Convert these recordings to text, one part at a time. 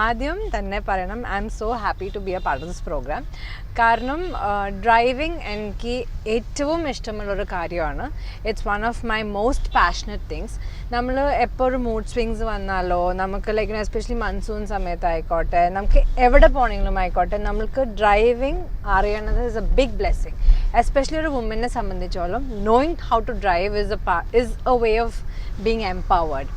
ആദ്യം തന്നെ പറയണം, I am so happy to be a part of this program. കാരണം ഡ്രൈവിംഗ് എനിക്ക് ഏറ്റവും ഇഷ്ടമുള്ളൊരു കാര്യമാണ്. It's one of my most passionate things. നമ്മൾ എപ്പോഴും മൂഡ് സ്വിങ്സ് വന്നാലോ, നമുക്ക് ലൈക്ക് എസ്പെഷ്യലി മൺസൂൺ സമയത്തായിക്കോട്ടെ, നമുക്ക് എവിടെ പോകണമെങ്കിലും ആയിക്കോട്ടെ, നമുക്ക് ഡ്രൈവിംഗ് അറിയണത് is a big blessing. Especially ഒരു വുമനെ സംബന്ധിച്ചോളം knowing how to drive is a way of being empowered.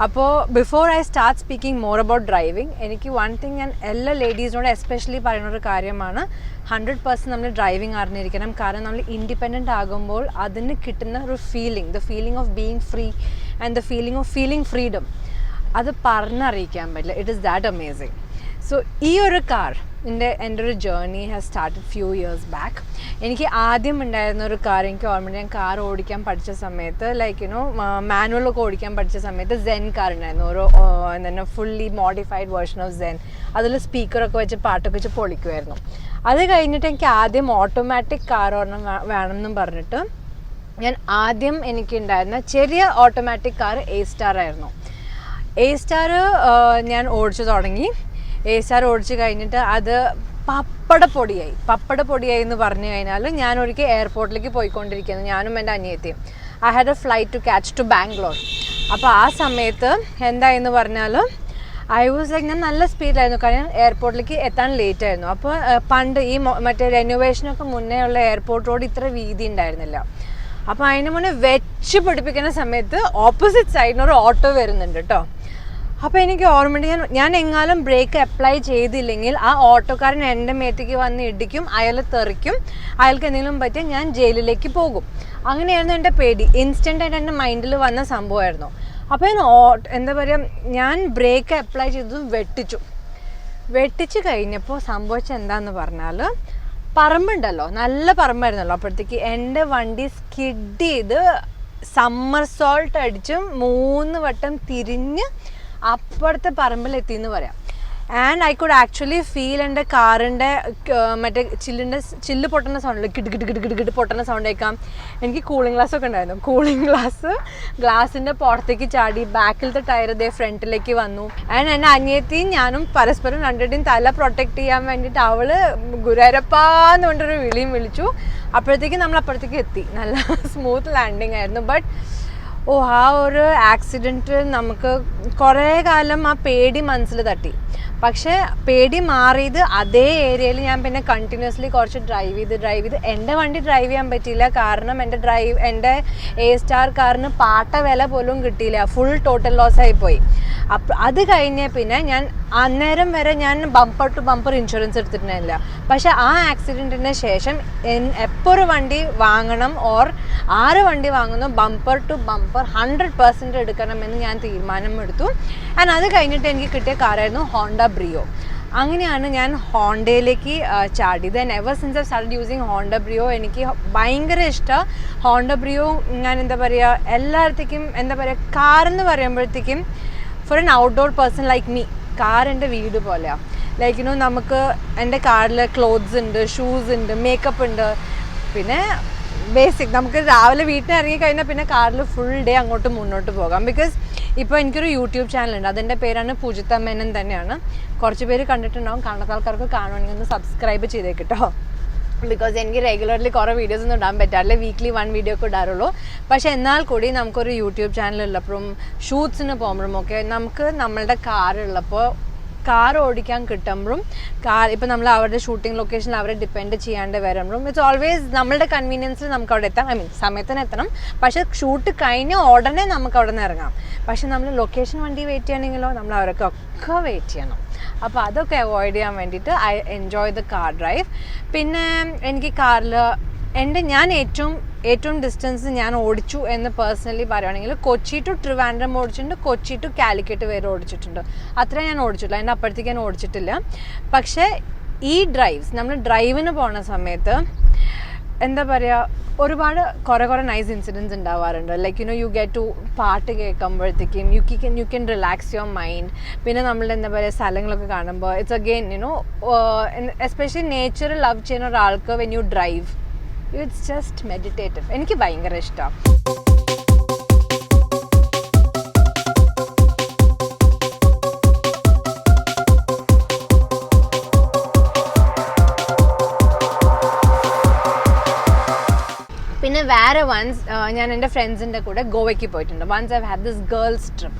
അപ്പോൾ before I start speaking more about driving, എനിക്ക് വൺ തിങ് ഞാൻ എല്ലാ ലേഡീസിനോട് എസ്പെഷ്യലി പറയുന്നൊരു കാര്യമാണ്, 100% നമ്മൾ ഡ്രൈവിംഗ് അറിഞ്ഞിരിക്കണം. കാരണം നമ്മൾ ഇൻഡിപെൻഡൻ്റ് ആകുമ്പോൾ അതിന് കിട്ടുന്ന ഒരു feeling, the feeling of being free and the feeling of feeling freedom, അത് പറഞ്ഞറിയിക്കാൻ പറ്റില്ല. It is that amazing. So ഈ ഒരു കാർ എൻ്റെ ഒരു journey has started few years back. എനിക്ക് ആദ്യം ഉണ്ടായിരുന്ന ഒരു കാർ എനിക്ക് ഓർമ്മയുണ്ട്. ഞാൻ കാർ ഓടിക്കാൻ പഠിച്ച സമയത്ത് ലൈക്ക് മാനുവലൊക്കെ ഓടിക്കാൻ പഠിച്ച സമയത്ത് സെൻ കാർ ഉണ്ടായിരുന്നു, ഒരു എന്താണ് fully modified version of Zen. അതിൽ സ്പീക്കറൊക്കെ വെച്ച് പാട്ടൊക്കെ വെച്ച് പൊളിക്കുമായിരുന്നു. അത് കഴിഞ്ഞിട്ട് എനിക്ക് ആദ്യം ഓട്ടോമാറ്റിക് കാർ ഒരെണ്ണം വേണമെന്നും പറഞ്ഞിട്ട് ഞാൻ ആദ്യം എനിക്കുണ്ടായിരുന്ന ചെറിയ ഓട്ടോമാറ്റിക് കാർ A-Star ആയിരുന്നു. A-Star ഞാൻ ഓടിച്ചു തുടങ്ങി. A-Star ഓടിച്ച് കഴിഞ്ഞിട്ട് അത് പപ്പടപ്പൊടിയായി എന്ന് പറഞ്ഞു കഴിഞ്ഞാൽ ഞാൻ ഒരിക്കൽ എയർപോർട്ടിലേക്ക് പോയിക്കൊണ്ടിരിക്കുന്നു, ഞാനും എൻ്റെ അനിയത്തിയും. I had a flight to catch to Bangalore. അപ്പോൾ ആ സമയത്ത് എന്തായെന്ന് പറഞ്ഞാൽ ഐ വാസ് ലൈക്ക്, ഞാൻ നല്ല സ്പീഡിലായിരുന്നു, കാരണം എയർപോർട്ടിലേക്ക് എത്താൻ ലേറ്റ് ആയിരുന്നു. അപ്പോൾ പണ്ട് ഈ മറ്റേ റെനോവേഷനൊക്കെ മുന്നേ ഉള്ള എയർപോർട്ട് റോഡ് ഇത്ര വീതി ഉണ്ടായിരുന്നില്ല. അപ്പോൾ അതിന് മുന്നേ വെച്ച് പിടിപ്പിക്കുന്ന സമയത്ത് ഓപ്പോസിറ്റ് സൈഡിന് ഒരു ഓട്ടോ വരുന്നുണ്ട് കേട്ടോ. അപ്പോൾ എനിക്ക് ഓർമ്മയുണ്ട്, ഞാൻ എങ്ങാനും ബ്രേക്ക് അപ്ലൈ ചെയ്തില്ലെങ്കിൽ ആ ഓട്ടോക്കാരൻ എൻ്റെ മേത്തേക്ക് വന്ന് ഇടിക്കും, അയാൾ തെറിക്കും, അയാൾക്ക് എന്തെങ്കിലും പറ്റിയാൽ ഞാൻ ജയിലിലേക്ക് പോകും. അങ്ങനെയായിരുന്നു എൻ്റെ പേടി. ഇൻസ്റ്റൻ്റായിട്ട് എൻ്റെ മൈൻഡിൽ വന്ന സംഭവമായിരുന്നു. അപ്പോൾ ഞാൻ എന്താ പറയുക, ഞാൻ ബ്രേക്ക് അപ്ലൈ ചെയ്തതും വെട്ടിച്ചു കഴിഞ്ഞപ്പോൾ സംഭവിച്ചത് എന്താണെന്ന് പറഞ്ഞാൽ, പറമ്പുണ്ടല്ലോ, നല്ല പറമ്പായിരുന്നല്ലോ, അപ്പോഴത്തേക്ക് എൻ്റെ വണ്ടി സ്കിഡ് ചെയ്ത് സമ്മർസോൾട്ട് അടിച്ച് 3 വട്ടം തിരിഞ്ഞ് അപ്പുറത്തെ പറമ്പിലെത്തിയെന്ന് പറയാം. And I could actually feel എൻ്റെ കാറിൻ്റെ മറ്റേ ചില്ല് പൊട്ടുന്ന സൗണ്ടിൽ കിട് പൊട്ടുന്ന സൗണ്ട് കേൾക്കാം. എനിക്ക് കൂളിംഗ് ഗ്ലാസ് ഒക്കെ ഉണ്ടായിരുന്നു. കൂളിംഗ് ഗ്ലാസിൻ്റെ പുറത്തേക്ക് ചാടി, ബാക്കിലത്തെ ടയർ ഇതേ ഫ്രണ്ടിലേക്ക് വന്നു. ആൻഡ് എൻ്റെ അനിയത്തിയും ഞാനും പരസ്പരം രണ്ടിൻ്റെയും തല പ്രൊട്ടക്റ്റ് ചെയ്യാൻ വേണ്ടിയിട്ട് അവൾ ഗുരുവായൂരപ്പാന്ന് കൊണ്ടൊരു വിളിയും വിളിച്ചു. അപ്പോഴത്തേക്കും നമ്മൾ അപ്പുറത്തേക്ക് എത്തി. നല്ല സ്മൂത്ത് ലാൻഡിങ് ആയിരുന്നു. ബട്ട് ആ ഒരു ആക്സിഡൻറ്റ് നമുക്ക് കുറേ കാലം ആ പേടി മനസ്സിൽ തട്ടി. പക്ഷേ പേടി മാറിയത് അതേ ഏരിയയിൽ ഞാൻ പിന്നെ കണ്ടിന്യൂസ്ലി കുറച്ച് ഡ്രൈവ് ചെയ്ത് എൻ്റെ വണ്ടി ഡ്രൈവ് ചെയ്യാൻ പറ്റിയില്ല. കാരണം എൻ്റെ A-Star കാറിന് പാട്ട വില പോലും കിട്ടിയില്ല, ഫുൾ ടോട്ടൽ ലോസ് ആയിപ്പോയി. അപ്പം അത് കഴിഞ്ഞ പിന്നെ ഞാൻ അന്നേരം വരെ ഞാൻ ബമ്പർ ടു ബമ്പർ ഇൻഷുറൻസ് എടുത്തിട്ടുണ്ടായില്ല. പക്ഷേ ആ ആക്സിഡൻറ്റിന് ശേഷം എപ്പോൾ ഒരു വണ്ടി വാങ്ങണം ഓർ ആറ് വണ്ടി വാങ്ങുന്നു, ബമ്പർ ടു ബമ്പർ 100% എടുക്കണമെന്ന് ഞാൻ തീരുമാനമെടുത്തു. ആൻഡ് അത് കഴിഞ്ഞിട്ട് എനിക്ക് കിട്ടിയ കാറായിരുന്നു ഹോണ്ട ബ്രിയോ. അങ്ങനെയാണ് ഞാൻ ഹോണ്ടയിലേക്ക് ചാടിയത്. And ever since I started using Honda Brio. എനിക്ക് ഭയങ്കര ഇഷ്ടമാണ് ഹോണ്ട ബ്രിയോ. ഞാൻ എന്താ പറയുക, എല്ലായിടത്തേക്കും എന്താ പറയുക, കാറെന്ന് പറയുമ്പോഴത്തേക്കും for an outdoor person like me, car എൻ്റെ വീട് പോലെയാണ്. ലൈക്ക് നമുക്ക് എൻ്റെ കാറിൽ ക്ലോത്ത്സ് ഉണ്ട്, ഷൂസ് ഉണ്ട്, മേക്കപ്പ് ഉണ്ട്, പിന്നെ ബേസിക് നമുക്ക് രാവിലെ വീട്ടിൽ ഇറങ്ങിക്കഴിഞ്ഞാൽ പിന്നെ കാറിൽ ഫുൾ ഡേ അങ്ങോട്ട് മുന്നോട്ട് പോകാം. ബിക്കോസ് ഇപ്പോൾ എനിക്കൊരു യൂട്യൂബ് ചാനലുണ്ട്, അതിൻ്റെ പേരാണ് പൂജിത മേനൻ തന്നെയാണ്. കുറച്ച് പേര് കണ്ടിട്ടുണ്ടാവും, കാണാത്ത ആൾക്കാർക്ക് കാണുവാണെങ്കിൽ ഒന്ന് സബ്സ്ക്രൈബ് ചെയ്തേക്കിട്ടോ. ബിക്കോസ് എനിക്ക് റെഗുലർലി കുറേ വീഡിയോസ് ഒന്നും ഇടാൻ പറ്റാറില്ല, വീക്ക്ലി 1 വീഡിയോ ഒക്കെ ഇടാറുള്ളൂ. പക്ഷേ എന്നാൽ കൂടി നമുക്കൊരു യൂട്യൂബ് ചാനലുള്ളപ്പോഴും ഷൂട്ട്സിന് പോകുമ്പോഴും ഒക്കെ നമുക്ക് നമ്മളുടെ കാറുള്ളപ്പോൾ കാർ ഓടിക്കാൻ കിട്ടുമ്പോഴും ഇപ്പം നമ്മൾ അവരുടെ ഷൂട്ടിംഗ് ലൊക്കേഷനിൽ അവരെ ഡിപ്പെൻഡ് ചെയ്യാണ്ട് വരുമ്പോഴും ഇറ്റ്സ് ഓൾവേസ് നമ്മളുടെ കൺവീനിയൻസിൽ നമുക്ക് അവിടെ എത്താം. സമയത്തിന് എത്തണം, പക്ഷേ ഷൂട്ട് കഴിഞ്ഞ ഉടനെ നമുക്ക് അവിടെ നിന്ന് ഇറങ്ങാം. പക്ഷെ നമ്മൾ ലൊക്കേഷൻ വണ്ടി വെയിറ്റ് ചെയ്യണമെങ്കിലോ നമ്മൾ അവരൊക്കെ വെയിറ്റ് ചെയ്യണം. അപ്പോൾ അതൊക്കെ അവോയ്ഡ് ചെയ്യാൻ വേണ്ടിയിട്ട് I enjoy the car drive. പിന്നെ എനിക്ക് കാറിൽ ഞാൻ ഏറ്റവും ഡിസ്റ്റൻസ് ഞാൻ ഓടിച്ചു എന്ന് പേഴ്സണലി പറയുകയാണെങ്കിൽ കൊച്ചി ടു ട്രിവാൻഡ്രം ഓടിച്ചിട്ടുണ്ട്, കൊച്ചി ടു കാലിക്കറ്റ് വരെ ഓടിച്ചിട്ടുണ്ട്. അത്രേ ഞാൻ ഓടിച്ചിട്ടില്ല, അതിൻ്റെ അപ്പുറത്തേക്ക് ഞാൻ ഓടിച്ചിട്ടില്ല. പക്ഷേ ഈ ഡ്രൈവ്സ് നമ്മൾ ഡ്രൈവിന് പോകുന്ന സമയത്ത് എന്താ പറയുക, ഒരുപാട് കുറേ നൈസ് ഇൻസിഡൻസ് ഉണ്ടാവാറുണ്ട്. ലൈക്ക് യു ഗെറ്റ് ടു പാട്ട് കേൾക്കുമ്പോഴത്തേക്കും you can relax your mind. പിന്നെ നമ്മൾ എന്താ പറയുക, സ്ഥലങ്ങളൊക്കെ കാണുമ്പോൾ it's again especially nature love ചെയ്യുന്ന ഒരാൾക്ക് when you drive it's just meditative. എനിക്ക് ഭയങ്കര ഇഷ്ടമാണ്. വേറെ വൺസ് ഞാൻ എൻ്റെ ഫ്രണ്ട്സിൻ്റെ കൂടെ ഗോവയ്ക്ക് പോയിട്ടുണ്ട്. Once I had this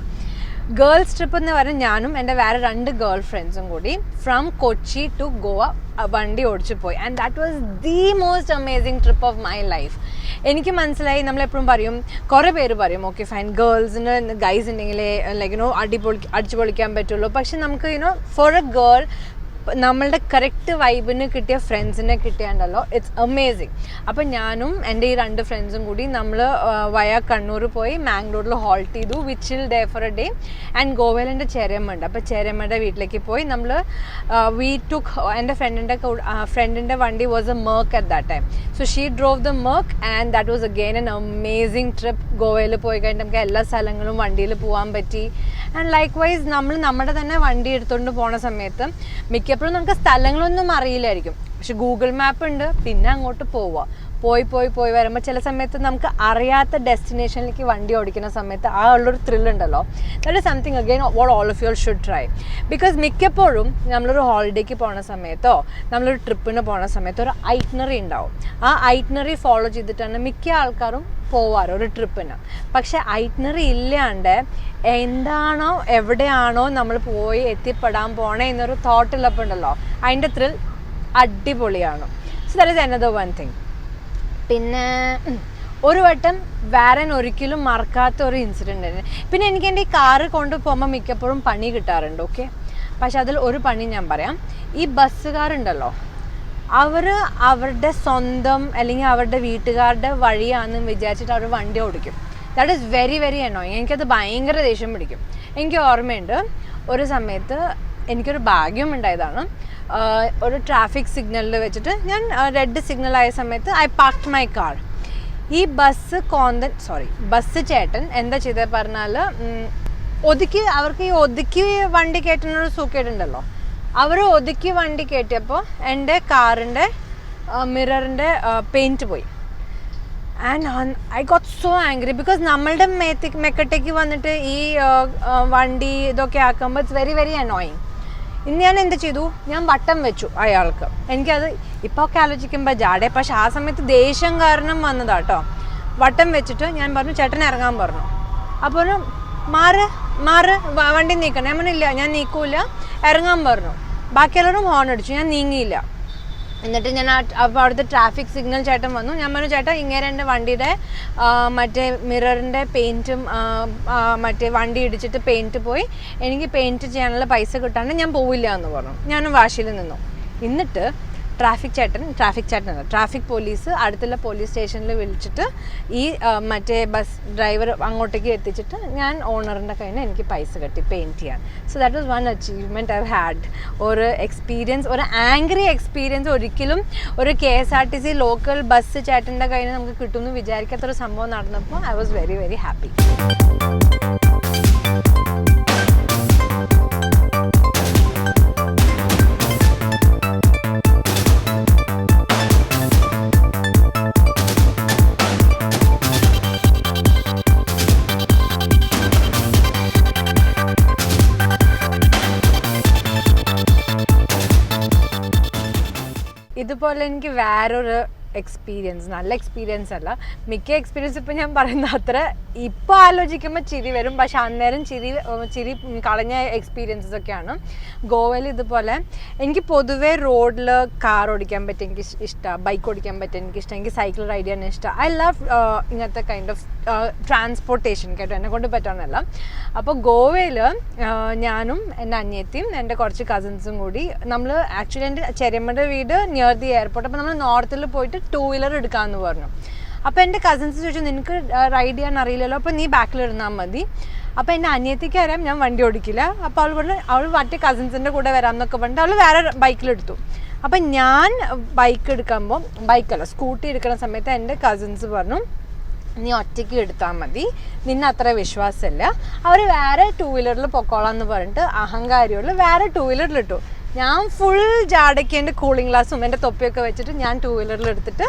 girls trip എന്ന് പറഞ്ഞാൽ ഞാനും എൻ്റെ വേറെ 2 ഗേൾ ഫ്രണ്ട്സും കൂടി ഫ്രം കൊച്ചി ടു ഗോവ വണ്ടി ഓടിച്ചു പോയി. And that was the most amazing trip of my life. എനിക്ക് മനസ്സിലായി, നമ്മളെപ്പോഴും പറയും, കുറേ പേര് പറയും ഓക്കെ ഫൈൻ ഗേൾസിന് ഗൈസ് ഉണ്ടെങ്കിൽ ലൈക്ക് അടിച്ചു പൊളിക്കാൻ പറ്റുള്ളൂ. പക്ഷെ നമുക്ക് ഫോർ എ ഗേൾ നമ്മളുടെ കറക്റ്റ് വൈബിന് കിട്ടിയ ഫ്രണ്ട്സിനെ കിട്ടിയാണ്ടല്ലോ, ഇറ്റ്സ് അമേസിങ്. അപ്പം ഞാനും എൻ്റെ ഈ 2 ഫ്രണ്ട്സും കൂടി നമ്മൾ വയ കണ്ണൂർ പോയി മാംഗ്ലൂരിൽ ഹോൾട്ട് ചെയ്തു. We chill day for a day. And ഗോവയിൽ എൻ്റെ ചെറിയമ്മ ഉണ്ട്. അപ്പോൾ ചെറിയമ്മയുടെ വീട്ടിലേക്ക് പോയി നമ്മൾ വി ടുക്ക് എൻ്റെ ഫ്രണ്ടിൻ്റെ വണ്ടി was A Merck at that time. So she drove the Merck and that was again an amazing trip. ഗോവയിൽ പോയി കഴിഞ്ഞിട്ട് നമുക്ക് എല്ലാ സ്ഥലങ്ങളും വണ്ടിയിൽ പോകാൻ പറ്റി. ആൻഡ് ലൈക്ക് വൈസ് നമ്മൾ നമ്മുടെ തന്നെ വണ്ടി എടുത്തുകൊണ്ട് പോണ സമയത്ത് മിക്കപ്പോഴും നമുക്ക് സ്ഥലങ്ങളൊന്നും അറിയില്ലായിരിക്കും. പക്ഷെ ഗൂഗിൾ മാപ്പ് ഉണ്ട്, പിന്നെ അങ്ങോട്ട് പോയി വരുമ്പോൾ ചില സമയത്ത് നമുക്ക് അറിയാത്ത ഡെസ്റ്റിനേഷനിലേക്ക് വണ്ടി ഓടിക്കുന്ന സമയത്ത് ആ ഉള്ളൊരു ത്രില്ലുണ്ടല്ലോ, that is something again what all of you should try. Because മിക്കപ്പോഴും നമ്മളൊരു ഹോളിഡേക്ക് പോകുന്ന സമയത്തോ നമ്മളൊരു ട്രിപ്പിന് പോകുന്ന സമയത്തോ ഒരു ഐറ്റിനറി ഉണ്ടാവും. ആ ഐറ്റിനറി ഫോളോ ചെയ്തിട്ടാണ് മിക്ക ആൾക്കാരും പോവാറ് ഒരു ട്രിപ്പിന്. പക്ഷെ ഐറ്റിനറി ഇല്ലാണ്ട് എന്താണോ എവിടെയാണോ നമ്മൾ പോയി എത്തിപ്പെടാൻ പോണേ എന്നൊരു തോട്ടുള്ളപ്പോൾ ഉണ്ടല്ലോ, അതിൻ്റെ ത്രിൽ അടിപൊളിയാണ്. So that is another one thing. പിന്നെ ഒരു വട്ടം വേറെ ഒരിക്കലും മറക്കാത്ത ഒരു ഇൻസിഡൻ്റ് ആണ്. പിന്നെ എനിക്ക് എൻ്റെ ഈ കാറ് കൊണ്ടുപോകുമ്പോൾ മിക്കപ്പോഴും പണി കിട്ടാറുണ്ട്. ഓക്കെ, പക്ഷെ അതിൽ ഒരു പണി ഞാൻ പറയാം. ഈ ബസ്സുകാരുണ്ടല്ലോ, അവർ അവരുടെ സ്വന്തം അല്ലെങ്കിൽ അവരുടെ വീട്ടുകാരുടെ വഴിയാണെന്ന് വിചാരിച്ചിട്ട് അവർ വണ്ടി ഓടിക്കും. That is very very annoying. എനിക്കത് ഭയങ്കര ദേഷ്യം പിടിക്കും. എനിക്ക് ഓർമ്മയുണ്ട്, ഒരു സമയത്ത് എനിക്കൊരു ഭാഗ്യം ഉണ്ടായതാണ്. ഒരു ട്രാഫിക് സിഗ്നലിൽ വെച്ചിട്ട് ഞാൻ റെഡ് സിഗ്നൽ ആയ സമയത്ത് ഐ പാർക്ക്ഡ് മൈ കാർ. ഈ ബസ് ചേട്ടൻ എന്താ ചെയ്തത് പറഞ്ഞാൽ, അവർക്ക് ഈ ഒതുക്കി വണ്ടി കയറ്റുന്നൊരു സൂക്കേടുണ്ടല്ലോ, അവർ ഒതുക്കി വണ്ടി കയറ്റിയപ്പോൾ എൻ്റെ കാറിൻ്റെ മിററിൻ്റെ പെയിൻറ്റ് പോയി. And I got so angry because നമ്മളുടെ മെക്കട്ടേക്ക് വന്നിട്ട് ഈ വണ്ടി ഇതൊക്കെ ആക്കുമ്പോൾ ഇറ്റ്സ് വെരി വെരി അനോയിങ്. ഇന്ന് ഞാൻ എന്ത് ചെയ്തു, ഞാൻ വട്ടം വെച്ചു അയാൾക്ക്. എനിക്കത് ഇപ്പോൾ ഒക്കെ ആലോചിക്കുമ്പോൾ ജാടെ, പക്ഷെ ആ സമയത്ത് ദേഷ്യം കാരണം വന്നതാട്ടോ. വട്ടം വെച്ചിട്ട് ഞാൻ പറഞ്ഞു ചേട്ടൻ ഇറങ്ങാൻ പറഞ്ഞു. അപ്പോൾ മാറ് വണ്ടി നീക്കണം. ഞാൻ പറഞ്ഞില്ല, ഞാൻ നീക്കൂല, ഇറങ്ങാൻ പറഞ്ഞു. ബാക്കിയെല്ലാവരും ഹോൺ അടിച്ചു, ഞാൻ നീങ്ങിയില്ല. എന്നിട്ട് ഞാൻ അപ്പോൾ അവിടുത്തെ ട്രാഫിക് സിഗ്നൽ ചേട്ടൻ വന്നു. ഞാൻ പറഞ്ഞു ചേട്ടാ ഇങ്ങനെ എൻ്റെ വണ്ടിയുടെ മറ്റേ മിററിൻ്റെ പെയിൻറ്റും മറ്റേ വണ്ടി ഇടിച്ചിട്ട് പെയിൻറ്റ് പോയി, എനിക്ക് പെയിൻറ്റ് ചെയ്യാനുള്ള പൈസ കിട്ടാണ്ട് ഞാൻ പോവില്ല എന്ന് പറഞ്ഞു. ഞാനും വാശിയിൽ നിന്നു. എന്നിട്ട് ട്രാഫിക് പോലീസ് അടുത്തുള്ള പോലീസ് സ്റ്റേഷനിൽ വിളിച്ചിട്ട് ഈ മറ്റേ ബസ് ഡ്രൈവർ അങ്ങോട്ടേക്ക് എത്തിച്ചിട്ട് ഞാൻ ഓണറിൻ്റെ കയ്യിൽ നിന്ന് എനിക്ക് പൈസ കെട്ടി പെയിൻറ്റ് ചെയ്യാൻ. So that was one achievement I had. ഒരു എക്സ്പീരിയൻസ്, ഒരു ആംഗ്രി എക്സ്പീരിയൻസ് ഒരിക്കലും ഒരു KSRTC ലോക്കൽ ബസ് ചേട്ടൻ്റെ കയ്യിൽ നിന്ന് നമുക്ക് കിട്ടുമെന്ന് വിചാരിക്കാത്തൊരു സംഭവം നടന്നപ്പോൾ I was very very happy. ഇതുപോലെ എനിക്ക് വേറൊരു എക്സ്പീരിയൻസ്, നല്ല എക്സ്പീരിയൻസ് അല്ല, മിക്ക എക്സ്പീരിയൻസ് ഇപ്പം ഞാൻ പറയുന്ന അത്ര ഇപ്പോൾ ആലോചിക്കുമ്പോൾ ചിരി വരും, പക്ഷെ അന്നേരം ചിരി കളഞ്ഞ എക്സ്പീരിയൻസസ് ഒക്കെയാണ്. ഗോവയിൽ ഇതുപോലെ എനിക്ക് പൊതുവേ റോഡിൽ കാർ ഓടിക്കാൻ പറ്റും, എനിക്ക് ഇഷ്ടമാണ്. ബൈക്ക് ഓടിക്കാൻ പറ്റും എനിക്കിഷ്ടം. എനിക്ക് സൈക്കിൾ റൈഡ് ചെയ്യാൻ ഇഷ്ടം. ഐ ലവ് ഇങ്ങനത്തെ കൈൻഡ് ഓഫ് ട്രാൻസ്പോർട്ടേഷൻ കേട്ടോ, എന്നെ കൊണ്ട് പറ്റാവുന്നതല്ല. അപ്പോൾ ഗോവയിൽ ഞാനും എൻ്റെ അനിയത്തിയും എൻ്റെ കുറച്ച് കസിൻസും കൂടി നമ്മൾ ആക്ച്വലി എൻ്റെ ചെറിയമ്മയുടെ വീട് നിയർ ദി എയർപോർട്ട്. അപ്പോൾ നമ്മൾ നോർത്തിൽ പോയിട്ട് 2 വീലർ എടുക്കാമെന്ന് പറഞ്ഞു. അപ്പോൾ എൻ്റെ കസിൻസ് ചോദിച്ചു നിനക്ക് റൈഡ് ചെയ്യാൻ അറിയില്ലല്ലോ, അപ്പോൾ നീ ബാക്കിലിരുന്നാൽ മതി. അപ്പോൾ എൻ്റെ അനിയത്തിക്ക് അറിയാം ഞാൻ വണ്ടി ഓടിക്കില്ല. അപ്പോൾ അവൾ മറ്റേ കസിൻസിൻ്റെ കൂടെ വരാമെന്നൊക്കെ പറഞ്ഞിട്ട് അവൾ വേറെ ബൈക്കിലെടുത്തു. അപ്പം ഞാൻ സ്കൂട്ടി എടുക്കുന്ന സമയത്ത് എൻ്റെ കസിൻസ് പറഞ്ഞു നീ ഒറ്റയ്ക്ക് എടുത്താൽ മതി, നിന്നെ അത്ര വിശ്വാസമില്ല, അവർ വേറെ 2 വീലറിൽ പൊക്കോളാം എന്ന് പറഞ്ഞിട്ട് അഹങ്കാരികൾ വേറെ 2 വീലറിലിട്ടു. ഞാൻ ഫുൾ ജാടയ്ക്ക് എൻ്റെ കൂളിംഗ് ഗ്ലാസും എൻ്റെ തൊപ്പിയൊക്കെ വെച്ചിട്ട് ഞാൻ 2 വീലറിൽ എടുത്തിട്ട്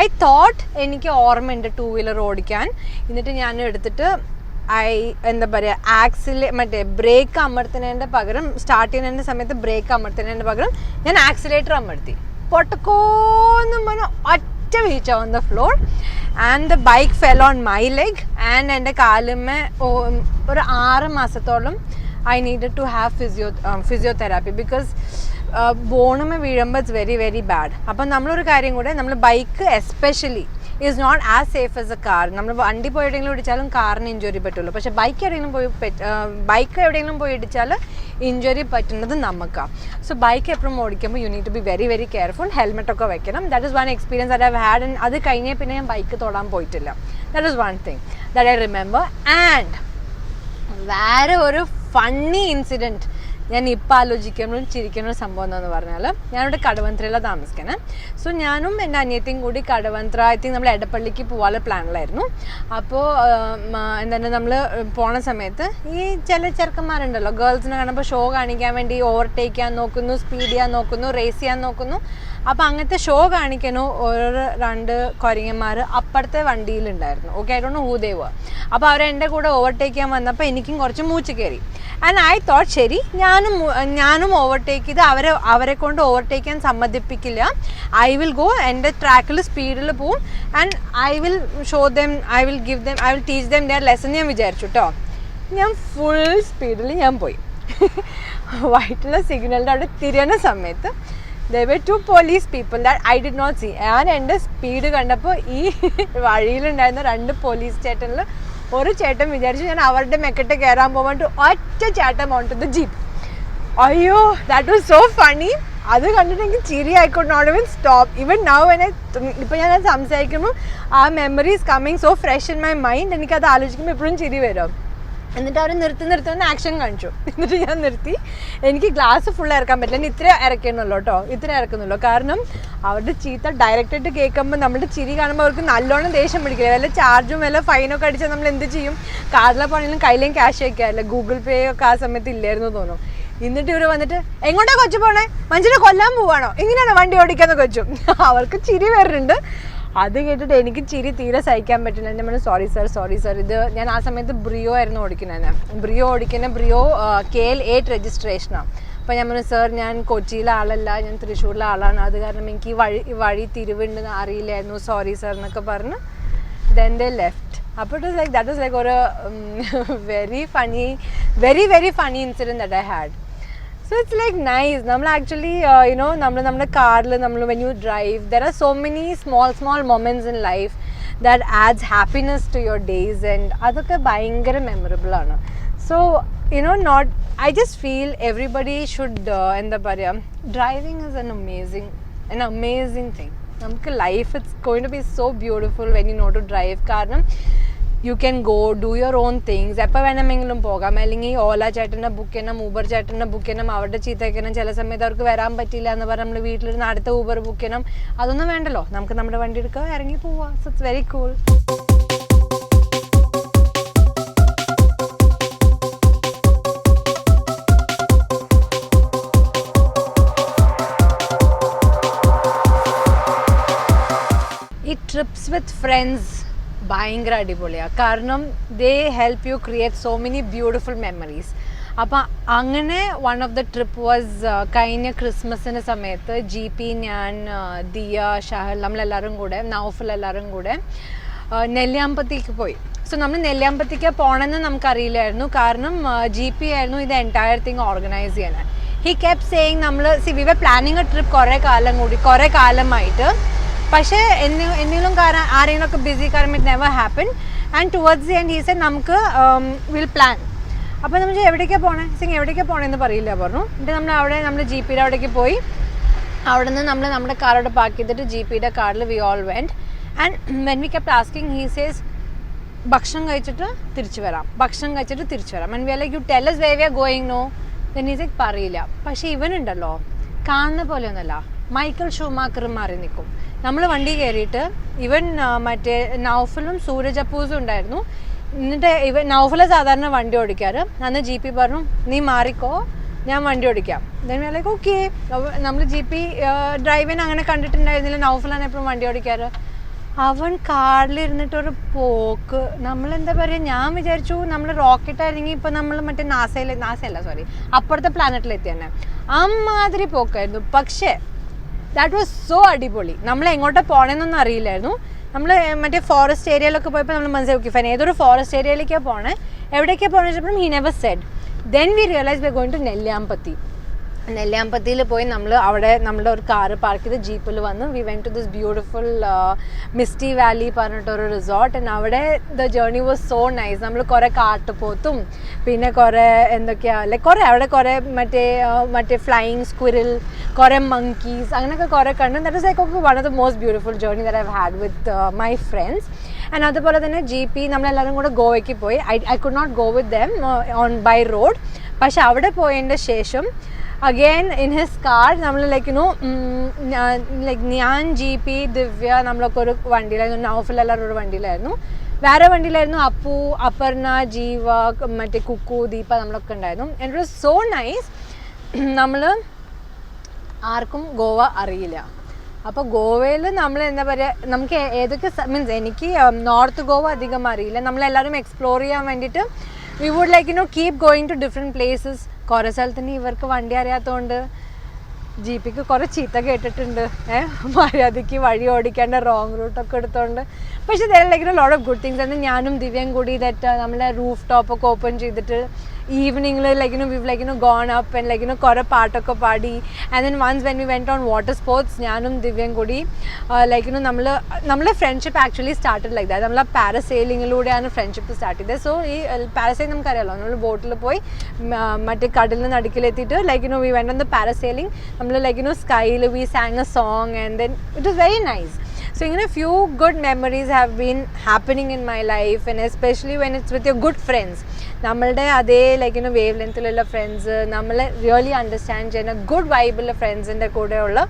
ഐ തോട്ട് എനിക്ക് ഓർമ്മയുണ്ട് 2 വീലർ ഓടിക്കാൻ. എന്നിട്ട് ഞാൻ എടുത്തിട്ട് മറ്റേ ബ്രേക്ക് അമർത്തുന്നതിൻ്റെ പകരം സ്റ്റാർട്ട് ചെയ്യുന്നതിൻ്റെ സമയത്ത് ബ്രേക്ക് അമർത്തുന്നതിൻ്റെ പകരം ഞാൻ ആക്സിലേറ്റർ അമർത്തി. പൊട്ടക്കോന്നും പറഞ്ഞ ഒറ്റ ഒറ്റ വീഴ്ച on the floor and the bike fell on my leg and എൻ്റെ കാലുമ്മേ ഒരു 6 മാസത്തോളം I needed to have physiotherapy because ബോണുമ്മ വീഴുമ്പോൾ ഇറ്റ്സ് വെരി വെരി ബാഡ്. അപ്പം നമ്മളൊരു കാര്യം കൂടെ, നമ്മൾ bike especially is not as safe as a car. നമ്മൾ വണ്ടി പോയി എവിടെയെങ്കിലും ഇടിച്ചാലും കാറിന് ഇഞ്ചുറി പറ്റുള്ളൂ. പക്ഷേ ബൈക്ക് എവിടെയെങ്കിലും പോയി ഇടിച്ചാൽ ഇഞ്ചുറി പറ്റുന്നത് നമുക്കാണ്. സോ ബൈക്ക് എപ്പോഴും ഓടിക്കുമ്പോൾ you need to be very very careful. ഹെൽമെറ്റൊക്കെ വെക്കണം. That is one experience that I had. And അത് കഴിഞ്ഞേ പിന്നെ ഞാൻ ബൈക്ക് തൊടാൻ പോയിട്ടില്ല. That is one thing that I remember. And വേറെ ഒരു ഫണ്ണി ഇൻസിഡൻറ്റ് ഞാൻ ഇപ്പോൾ ആലോചിക്കുമ്പോഴും ചിരിക്കുന്ന ഒരു സംഭവം എന്താണെന്ന് പറഞ്ഞാൽ, ഞാനിവിടെ കടവന്ത്രയിലാണ് താമസിക്കുന്നത്. സോ ഞാനും എൻ്റെ അനിയത്തിയും കൂടി കടവന്ത്ര, ഐ തിങ്ക് നമ്മൾ എടപ്പള്ളിക്ക് പോകാനുള്ള പ്ലാനിലായിരുന്നു. അപ്പോൾ എന്താണ് നമ്മൾ പോണ സമയത്ത് ഈ ചില ചെറുക്കന്മാരുണ്ടല്ലോ, ഗേൾസിനെ കാണുമ്പോൾ ഷോ കാണിക്കാൻ വേണ്ടി ഓവർടേക്ക് ചെയ്യാൻ നോക്കുന്നു, സ്പീഡ് ചെയ്യാൻ നോക്കുന്നു, റേസ് ചെയ്യാൻ നോക്കുന്നു. അപ്പോൾ അങ്ങനത്തെ ഷോ കാണിക്കാനോ ഓരോ 2 കൊരങ്ങന്മാർ അപ്പുറത്തെ വണ്ടിയിലുണ്ടായിരുന്നു. Okay, I don't know who they were. അപ്പോൾ അവരെൻ്റെ കൂടെ ഓവർടേക്ക് ചെയ്യാൻ വന്നപ്പോൾ എനിക്കും കുറച്ച് മൂച്ച് കയറി. ആൻഡ് ഐ തോട്ട് ശരി ഞാനും ഓവർടേക്ക് ചെയ്ത് അവരെ കൊണ്ട് ഓവർടേക്ക് ചെയ്യാൻ സമ്മതിപ്പിക്കില്ല. ഐ വിൽ ഗോ, എൻ്റെ ട്രാക്കിൽ സ്പീഡിൽ പോവും and I will show them, I will teach them their lesson ഞാൻ വിചാരിച്ചു കേട്ടോ. ഞാൻ ഫുൾ സ്പീഡിൽ ഞാൻ പോയി. വൈറ്റുള്ള സിഗ്നലിൻ്റെ അവിടെ തിരിയുന്ന സമയത്ത് there were 2 police people that I did not see. ഞാൻ എൻ്റെ സ്പീഡ് കണ്ടപ്പോൾ ഈ വഴിയിലുണ്ടായിരുന്ന 2 പോലീസ് ചേട്ടനിൽ ഒരു ചേട്ടൻ വിചാരിച്ചു ഞാൻ അവരുടെ മെക്കെട്ട് കയറാൻ പോകാൻ ഒറ്റ ചേട്ടൻ ഓൺ ടു ദ ജീപ്പ്. അയ്യോ, ദാറ്റ് വാസ് സോ ഫണി. അത് കണ്ടിട്ട് എനിക്ക് ചിരി ആയിക്കോട്ടെ, not even stop. Even now ഇപ്പോൾ ഞാൻ സംസാരിക്കുമ്പോൾ ആ memory is coming so fresh in my mind. എനിക്കത് ആലോചിക്കുമ്പോൾ എപ്പോഴും ചിരി വരും. എന്നിട്ട് അവർ നിർത്തുന്ന ആക്ഷൻ കാണിച്ചു. എന്നിട്ട് ഞാൻ നിർത്തി. എനിക്ക് ഗ്ലാസ് ഫുൾ ഇറക്കാൻ പറ്റില്ല, ഇത്ര ഇറക്കണമല്ലോ കേട്ടോ, ഇത്ര ഇറക്കുന്നുള്ളൂ. കാരണം അവരുടെ ചീത്ത ഡയറക്റ്റായിട്ട് കേൾക്കുമ്പോൾ നമ്മുടെ ചിരി കാണുമ്പോൾ അവർക്ക് നല്ലോണം ദേഷ്യം പിടിക്കില്ല. വല്ല ചാർജും വല്ല ഫൈനൊക്കെ അടിച്ചാൽ നമ്മൾ എന്ത് ചെയ്യും? കാറിലെ പോണെങ്കിലും കയ്യിലും ക്യാഷ് വയ്ക്കാറില്ല. ഗൂഗിൾ പേ ഒക്കെ ആ സമയത്ത് ഇല്ലായിരുന്നു തോന്നും. എന്നിട്ട് ഇവർ വന്നിട്ട് എങ്ങോട്ടാ കൊച്ചു പോണേ, മനുഷ്യനെ കൊല്ലാൻ പോവാണോ, ഇങ്ങനെയാണോ വണ്ടി ഓടിക്കാന്ന് കൊച്ചു. അവർക്ക് ചിരി വരുന്നുണ്ട്. അത് കേട്ടിട്ട് എനിക്ക് ചിരി തീരെ സഹിക്കാൻ പറ്റില്ല. ഞാൻ പറഞ്ഞു സോറി സർ. ഇത് ഞാൻ ആ സമയത്ത് ബ്രിയോ ആയിരുന്നു ഓടിക്കുന്നത്. Brio KL8 രജിസ്ട്രേഷനാണ്. അപ്പോൾ ഞാൻ പറഞ്ഞു സർ, ഞാൻ കൊച്ചിയിലെ ആളല്ല, ഞാൻ തൃശ്ശൂരിലെ ആളാണ്, അത് കാരണം എനിക്ക് വഴി തിരിവുണ്ടെന്ന് അറിയില്ലായിരുന്നു, സോറി സർ എന്നൊക്കെ പറഞ്ഞ് then they left. അപ്പോൾ it was like, that was like ഒരു very funny incident that I had. So it's like nice. നമ്മൾ ആക്ച്വലി നമ്മുടെ കാറിൽ when you drive, there are so many small moments in life that adds happiness to your days, and അതൊക്കെ ഭയങ്കര memorable ആണ്. So I just feel everybody should എന്താ പറയുക, driving is an amazing thing. നമുക്ക് life it's going to be so beautiful when you know to drive. കാരണം you can go do your own things. എപ്പോൾ വേണമെങ്കിലും പോകാം. അല്ലെങ്കിൽ ഓല ചേട്ടനെ ബുക്ക് ചെയ്യണം, ഊബർ ചേട്ടനെ ബുക്ക് ചെയ്യണം, അവരുടെ ചീത്ത വയ്ക്കണം. ചില സമയത്ത് അവർക്ക് വരാൻ പറ്റില്ല എന്ന് പറഞ്ഞാൽ നമ്മൾ വീട്ടിലിരുന്ന് അടുത്ത ഊബർ ബുക്ക് ചെയ്യണം. അതൊന്നും വേണ്ടല്ലോ, നമുക്ക് നമ്മുടെ വണ്ടി എടുക്കുക, ഇറങ്ങി പോവാം. So it's very cool. ഈ ട്രിപ്സ് വിത്ത് ഫ്രണ്ട്സ് ഭയങ്കര അടിപൊളിയാണ്. കാരണം ദേ help you create so many beautiful memories. അപ്പം അങ്ങനെ one of the trip was കഴിഞ്ഞ ക്രിസ്മസിൻ്റെ സമയത്ത് GP, ഞാൻ, ദിയ, ഷഹൽ, നമ്മളെല്ലാവരും കൂടെ, നൗഫൽ എല്ലാവരും കൂടെ നെല്ലിയാമ്പതിക്ക് പോയി. സോ നമ്മൾ നെല്ലിയാമ്പതിക്ക് പോകണമെന്ന് നമുക്കറിയില്ലായിരുന്നു. കാരണം GP ആയിരുന്നു ഇത് എൻറ്റയർ തിങ് ഓർഗനൈസ് ചെയ്യാൻ. He kept saying we were planning a trip കുറേ കാലമായിട്ട്. പക്ഷേ എന്തെങ്കിലും ആരെങ്കിലുമൊക്കെ ബിസി കാരണം it never happen. And towards the end he said നമുക്ക് വിൽ പ്ലാൻ. അപ്പോൾ നമ്മൾ എവിടേക്കാണ് പോകണമെന്ന് പറയില്ല പറഞ്ഞു. എന്നിട്ട് നമ്മൾ GPയുടെ അവിടേക്ക് പോയി. അവിടെ നിന്ന് നമ്മുടെ കാറോടെ പാർക്ക് ചെയ്തിട്ട് GPയുടെ കാറിൽ we all went. And when we kept asking he says ഭക്ഷണം കഴിച്ചിട്ട് തിരിച്ചു വരാം. And we are like, you tell us where we are going, no? then he said പറയില്ല. പക്ഷേ ഇവനുണ്ടല്ലോ, കാണുന്ന പോലെയൊന്നുമല്ല, മൈക്കൽ ഷൂമാക്കർ മാറി നിൽക്കും. നമ്മൾ വണ്ടി കയറിയിട്ട് ഇവൻ മറ്റേ നൗഫലും സൂരജ് അപ്പൂസും ഉണ്ടായിരുന്നു. എന്നിട്ട് നൗഫല സാധാരണ വണ്ടി ഓടിക്കാറ്. അന്ന് GP പറഞ്ഞു നീ മാറിക്കോ, ഞാൻ വണ്ടി ഓടിക്കാം. Then we like okay. നമ്മൾ GP ഡ്രൈവിന് അങ്ങനെ കണ്ടിട്ടുണ്ടായിരുന്നില്ല. നൗഫലാണ് എപ്പോഴും വണ്ടി ഓടിക്കാറ്. അവൻ കാറിലിരുന്നിട്ടൊരു പോക്ക്, നമ്മളെന്താ പറയുക, ഞാൻ വിചാരിച്ചു നമ്മൾ റോക്കറ്റായിരുന്നെങ്കിൽ ഇപ്പം നമ്മൾ മറ്റേ നാസയല്ല അപ്പുറത്തെ പ്ലാനറ്റിലെത്തി തന്നെ. അമ്മാതിരി പോക്കായിരുന്നു. പക്ഷേ ദാറ്റ് വാസ് സോ അടിപൊളി. നമ്മൾ എങ്ങോട്ടാണ് പോകണമെന്നൊന്നും അറിയില്ലായിരുന്നു. നമ്മൾ മറ്റേ ഫോറസ്റ്റ് ഏരിയയിലൊക്കെ പോയപ്പോൾ നമ്മൾ മനസ്സിലാക്കി ഓക്കെ ഫൈൻ ഏതൊരു ഫോറസ്റ്റ് ഏരിയയിലേക്കാണ് പോകണേ, എവിടേക്കാണ് പോകണമെന്ന് വെച്ചപ്പോഴും he never said. Then we realise we are going to Nelliyampathy. നെല്ലിയാമ്പതിയിൽ പോയി നമ്മൾ അവിടെ നമ്മുടെ ഒരു കാറ് പാർക്ക് ചെയ്ത് ജീപ്പിൽ വന്ന് we went to this beautiful misty valley പറഞ്ഞിട്ടൊരു റിസോർട്ട്. ആൻഡ് അവിടെ the journey was so nice. നമ്മൾ കുറേ കാട്ടുപോത്തും പിന്നെ കുറേ എന്തൊക്കെയാണ് ലൈക്ക് കുറേ അവിടെ കുറേ മറ്റേ ഫ്ലൈയിങ് സ്ക്വിറിൽ, കുറേ മങ്കീസ്, അങ്ങനെയൊക്കെ കുറേ കണ്ടു. That is like okay one of the most beautiful journey that I have had with my friends. And അതുപോലെ തന്നെ GP നമ്മളെല്ലാവരും കൂടെ ഗോവയ്ക്ക് പോയി. I could not go with them on by road. പക്ഷെ അവിടെ പോയതിൻ്റെ ശേഷം അഗെയിൻ ഇൻ ഹിസ് കാർ നമ്മൾ ഞാൻ GP ദിവ്യ നമ്മളൊക്കെ ഒരു വണ്ടിയിലായിരുന്നു. നൗഫൽ എല്ലാവരും ഒരു വണ്ടിയിലായിരുന്നു. വേറെ വണ്ടിയിലായിരുന്നു അപ്പു, അപർണ, ജീവ, മറ്റേ കുക്കു, ദീപ, നമ്മളൊക്കെ ഉണ്ടായിരുന്നു. And it was so nice. നമ്മൾ ആർക്കും ഗോവ അറിയില്ല. അപ്പോൾ ഗോവയിൽ നമ്മൾ എന്താ പറയുക, നമുക്ക് ഏതൊക്കെ മീൻസ് എനിക്ക് നോർത്ത് ഗോവ അധികം അറിയില്ല. നമ്മളെല്ലാവരും എക്സ്പ്ലോർ ചെയ്യാൻ വേണ്ടിയിട്ട് we would like keep going to different places. കുറേ സ്ഥലത്തിന് ഇവർക്ക് വണ്ടി അറിയാത്തതുകൊണ്ട് GPക്ക് കുറേ ചീത്ത കേട്ടിട്ടുണ്ട്. മര്യാദയ്ക്ക് വഴി ഓടിക്കേണ്ട റോങ് റൂട്ടൊക്കെ എടുത്തോണ്ട്. പക്ഷേ like lot of good things. എന്ന് ഞാനും ദിവ്യയും കൂടി ഇതായിട്ട് നമ്മളെ റൂഫ് ടോപ്പൊക്കെ ഓപ്പൺ ചെയ്തിട്ട് ഈവനിങ്ങിൽ we've gone up and കുറേ പാട്ടൊക്കെ പാടി. And then once when we went on water sports ഞാനും ദിവ്യയും കൂടി നമ്മളെ friendship actually started like that. നമ്മൾ ആ പാരസെയിലിങ്ങിലൂടെയാണ് ഫ്രണ്ട്ഷിപ്പ് സ്റ്റാർട്ട് ചെയ്തത്. സോ ഈ പാരസെയിലിംഗ് നമുക്കറിയാമല്ലോ, നമ്മൾ ബോട്ടിൽ പോയി മറ്റേ കടലിന് നടുക്കിലെത്തിയിട്ട് we went on the parasailing. നമ്മൾ സ്കൈയിൽ we sang a song and then it was very nice. So few good memories have been happening in my life, and especially when it's with your good friends. നമ്മളുടെ അതേ wave ലെങ്ത്തിലുള്ള friends, നമ്മളെ really understand ചെയ്യുന്ന good വൈബുള്ള ഫ്രണ്ട്സിൻ്റെ കൂടെയുള്ള